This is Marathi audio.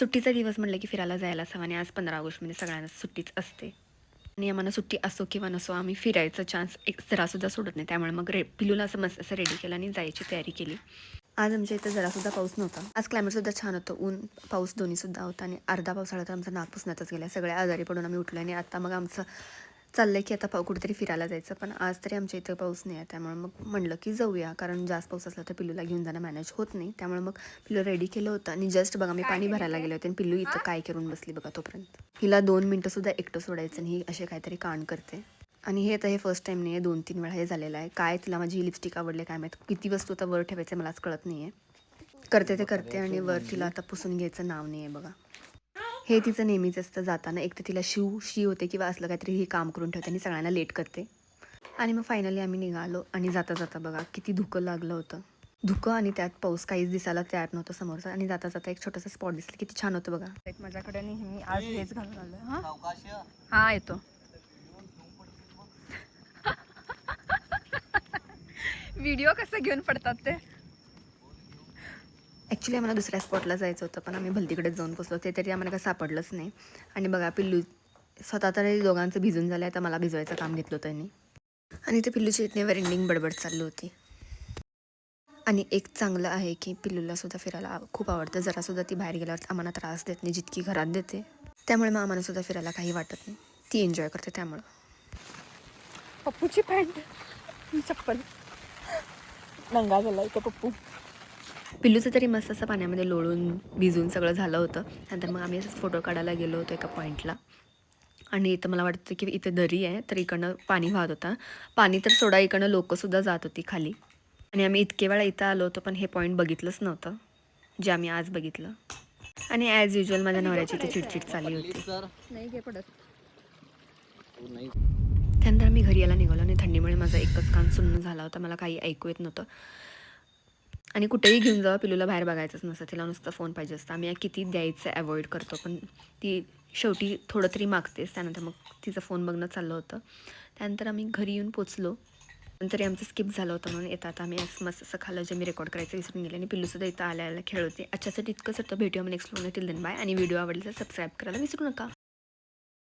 सुट्टीचा दिवस म्हटलं की फिरायला जायलाच हवं आणि आज 15 ऑगस्ट म्हणजे सगळ्यांना सुट्टीच असते आणि आम्हाला सुट्टी असो किंवा नसो आम्ही फिरायचा चान्स एक जरासुद्धा सोडत नाही. त्यामुळे मग पिलूला असं मस्त असं रेडी केलं आणि जायची तयारी केली. आज आमच्या इथं जरासुद्धा पाऊस नव्हता. आज क्लायमेटसुद्धा छान होतं. ऊन पाऊस दोन्हीसुद्धा होता आणि अर्धा पावसाळा तर आमचा नाक पुसण्यातच गेला. सगळ्या आजारी पडून आम्ही उठलो आणि आता मग आमचं चाललंय की आता कुठेतरी फिरायला जायचं. पण आज तरी आमच्या इथं पाऊस नाही आहे. त्यामुळे मग म्हणलं की जाऊया, कारण जास्त पाऊस असला तर पिल्लूला घेऊन जाणं मॅनेज होत नाही. त्यामुळे मग पिल्लू रेडी केलं होतं आणि जस्ट बघा मी पाणी भरायला गेले होते आणि पिल्लू इथं काय करून बसली बघा तोपर्यंत. हिला 2 मिनटंसुद्धा एकटं सोडायचं आणि ही असे काहीतरी कांड करते. आणि हे तर हे फर्स्ट टाईम नाही आहे, 2-3 वेळा हे झालेलं आहे. काय तिला माझी ही लिपस्टिक आवडले काय माहीत. किती वस्तू आता वर ठेवायचं मलाच कळत नाही आहे. करते ते करते आणि वर तिला आता पुसून घ्यायचं नाव नाही आहे बघा. हे तिचं नेहमीच असतं. जाताना एक तर तिला शी होते किंवा असलं काहीतरी ही काम करून ठेवते आणि सगळ्यांना लेट करते. आणि मग फायनली आम्ही निघालो आणि जाता जाता बघा किती धुकं लागलं होतं. धुकं आणि त्यात पाऊस काहीच दिसायला तयार नव्हतं समोरचा आणि जाता जाता एक छोटासा स्पॉट दिसला. किती छान होतं बघा. माझ्याकडे मी आज हेच घालून आलोय. हा येतो. व्हिडिओ कसं घेऊन पडतात ते. ॲक्च्युली आम्हाला दुसऱ्या स्पॉटला जायचं होतं, पण आम्ही भलतीकडेच जाऊन पोचलो. ते तरी आम्हाला काही सापडलंच नाही. आणि बघा पिल्लू स्वतः तरी दोघांचं भिजून झालं आहे, तर मला भिजवायचं काम घेतलं होतं त्यांनी. आणि ते पिल्लूची नेवर एंडिंग बडबड चालू होती. आणि एक चांगलं आहे की पिल्लूला सुद्धा फिरायला खूप आवडतं. जरासुद्धा ती बाहेर गेल्यावर आम्हाला त्रास देत नाही जितकी घरात देते. त्यामुळे मग आम्हाला सुद्धा फिरायला काही वाटत नाही. ती एन्जॉय करते त्यामुळं. पप्पूची पॅन्ट चप्पल नंगा झाला इथं पप्पू. पिल्लूचं तरी मस्त असं पाण्यामध्ये लोळून भिजून सगळं झालं होतं. नंतर मग आम्ही असंच फोटो काढायला गेलो होतो एका पॉईंटला. आणि इथं मला वाटतं की इथे दरी आहे, तर इकडनं पाणी वाहत होता. पाणी तर सोडा, इकडनं लोकंसुद्धा जात होती खाली. आणि आम्ही इतके वेळा इथं आलो होतो, पण हे पॉईंट बघितलंच नव्हतं जे आम्ही आज बघितलं. आणि ॲज युजल माझ्या नवऱ्याची इथे चिडचिड चालली होती. त्यानंतर आम्ही घरी यायला निघालो आणि थंडीमुळे माझा एकच कान सुन्न झाला होता. मला काही ऐकू येत नव्हतं. आणि कुठेही घेऊन जावं पिलूला बाहेर बघायचंच नसतं. तिला नुसतं फोन पाहिजे असतं. आम्ही किती द्यायचं अवॉइड करतो, पण ती शेवटी थोडं तरी मागतेच. त्यानंतर मग तिचा फोन बघणं चाललं होतं. त्यानंतर आम्ही घरी येऊन पोचलो. नंतर आमचं स्किप झालं होतं म्हणून येतात आम्ही असं मस्त असं खाल्लं जे मी रेकॉर्ड करायचं विसरून गेले. आणि पिल्लूसुद्धा इथं आल्याला खेळ होते. आजच्यासाठी इतकंच होतं. भेटूया मग next video. Till then bye. आणि व्हिडिओ आवडला तर सबस्क्राईब करायला विसरू नका.